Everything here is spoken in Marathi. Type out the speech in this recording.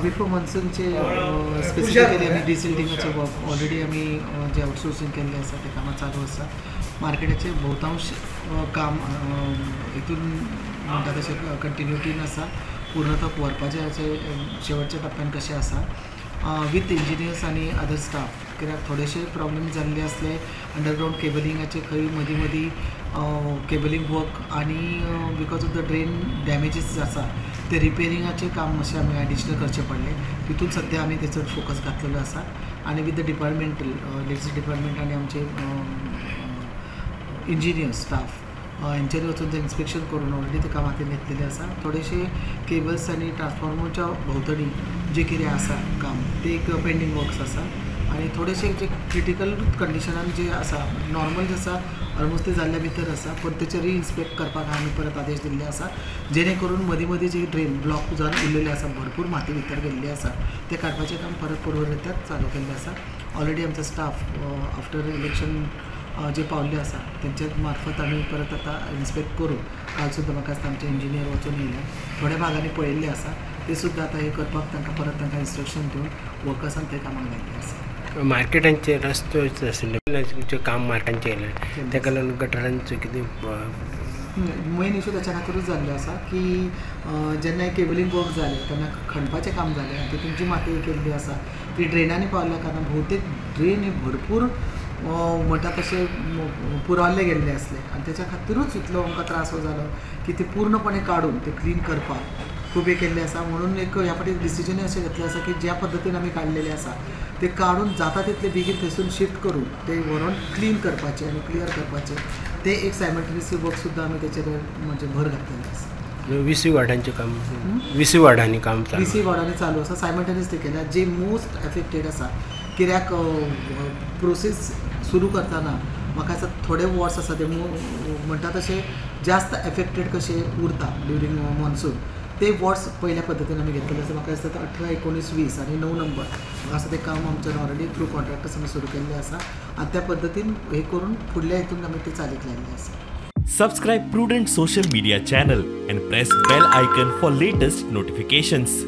बिफोर मॉन्सूनचे स्पेसिफिकली आमी डिसिल्टिंगाचे वर्क ऑलरेडी आमी जे आउटसोर्सिंग केल्ले आसा ते कामां चालू आसा. मार्केटाचे बहुतांश काम हितून म्हणटा तशें कंटिन्युटीन आसा. पूर्णतः व्हरपाचे शेवटच्या टप्प्यान कशें आसा विथ इंजिनियर्स आनी अदर स्टाफ. कित्याक थोडेशे प्रॉब्लेम जाल्ले आसले अंडरग्रावंड केबलिंगाचे खंय मदीं मदीं केबलिंग वर्क आनी बिकॉज ऑफ द ड्रेन डॅमेजीस आसा ते रिपेरिंगाचें काम मातशें आमी एडिशनल करचें पडलें. तितून सद्या आमी तेचो फोकस घातलेलो आसा आनी with the departmental electricity department आनी आमचे इंजिनियर स्टाफ हेंच्यांनी वचून तें इन्स्पेक्शन करून ऑलरेडी ते काम हातीन घेतलेलें आसा. थोडेशे केबल्स आनी ट्रान्सफॉर्मरच्या भोंवतणी जे कितें आसा काम ते एक पेंडींग वर्क्स आसा आनी थोडेशे जे क्रिटिकल कंडिशनान जे आसा नॉर्मल जे आसा ऑलमोस्ट ते जाल्ल्या भितर आसा पण तेचे रिइन्स्पेक्ट करपाक आमी परत आदेश दिल्ले आसा जेणे करून मदीं मदीं जे ड्रेन ब्लॉक जावन उरलेले आसा भरपूर माती भितर गेल्ली आसा ते काडपाचें काम परत पुर्वरित्यात चालू केल्लें आसा. ऑलरेडी आमचो स्टाफ आफ्टर इलेक्शन जे पावल्ले आसा तेंच्या मार्फत आमी परत आतां इन्स्पेक्ट करून काल सुद्दां म्हाका दिसता आमचे इंजिनियर वचून येयल्या थोड्या भागांनी पळयल्ले आसा ते सुद्दां आतां हे करपाक तांकां परत तांकां इन्स्ट्रक्शन दिवन वर्कर्सान ते कामाक घातले आसा. मार्केटांचे रस्तो आशिल्ले काम मार्केटांचे येयलें तेका लागून गटरांचो कितें मेन इशू त्याच्या खातीरूच जाल्लो आसा की जेन्ना केबलिंग वर्क जालें तेन्ना खणपाचें काम जालें आनी तितून जी माती केल्ली आसा ती ड्रेनांनी पावल्या कारणान भोवतेक ड्रेन हे भरपूर म्हणटा तशें पुरावल्ले गेल्ले आसले आनी त्याच्या खातीरूच इतलो आमकां त्रास हो जालो की ते पूर्णपणे काडून ते क्लीन करपाक खूब हे केल्ले आसा. म्हणून एक ह्या फाटी डिसिजनूय अशें घेतलें आसा की ज्या पद्दतीन आमी काडलेले आसा ते काडून जाता तितले बेगीन थंयसून शिफ्ट करून ते व्हरून क्लीन करपाचें आनी क्लियर करपाचें ते एक सायमल्टेनियसली वर्क सुद्दां आमी तेचेर म्हणजे भर घातलेले आसा. 20 वार्डांचें काम 20 वार्डांनी काम 20 वार्डांनी चालू आसा. सायमल्टेनियसली केल्या जे मोस्ट एफेक्टेड आसा कित्याक प्रोसेस सुरू करतना म्हाका दिसता थोडे वॉर्ड्स आसा ते म्हणटा तशें जास्त एफेक्टेड कशे उरता ड्युरींग मॉन्सून ते वॉर्ड्स पयल्या पद्दतीन आमी घेतलेले आसा. म्हाका दिसता 18, 19, 20 आनी 9 नंबर म्हाका दिसता तें काम आमच्यान ऑलरेडी थ्रू कॉन्ट्रॅक्टर्स आमी सुरू केल्लें आसा आनी त्या पद्दतीन हे करून फुडल्या हितून आमी ते चालीक लायिल्लें आसा. Subscribe Prudent social media channel and press bell icon for latest notifications.